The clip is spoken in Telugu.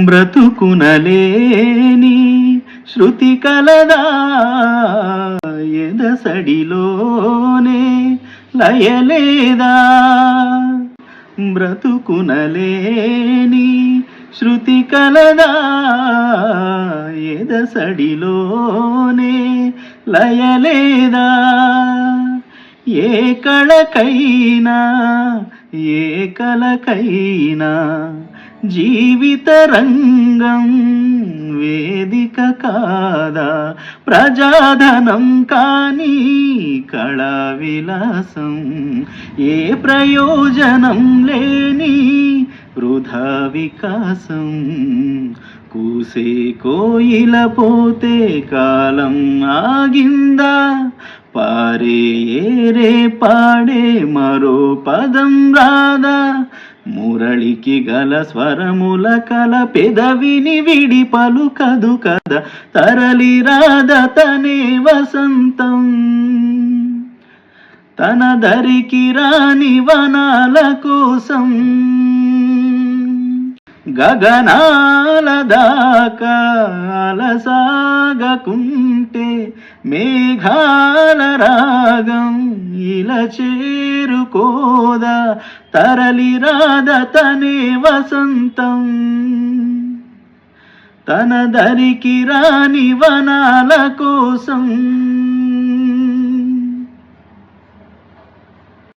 బ్రతుకునలేని శృతి కలదా ఎదసడిలోనే లయలేదా బ్రతుకునలేని శృతి కలదా ఎదసడిలోనే లయలేదా ఏ కళకైనా ఏ కలకైనా జీవిత రంగం వేదిక కాదా ప్రజాధనం కానీ కళా విలాసం ఏ ప్రయోజనం లేని వృధా వికాసం కూసే కోయిల పోతే కాలం ఆగిందా పారే ఏరే పాడే మరో పదం రాదా మురళికి గల స్వరముల కల పెదవిని విడి పలుకదు కదా తరలి రాద తనే వసంతం తన దరికి రాని వనాల కోసం గగనాల దాకా అలసాగకుంటే మేఘాల రాగం ఇలా చేరుకోదా తరలి రాద తనే వసంతం తన దరికి రాని వనాల కోసం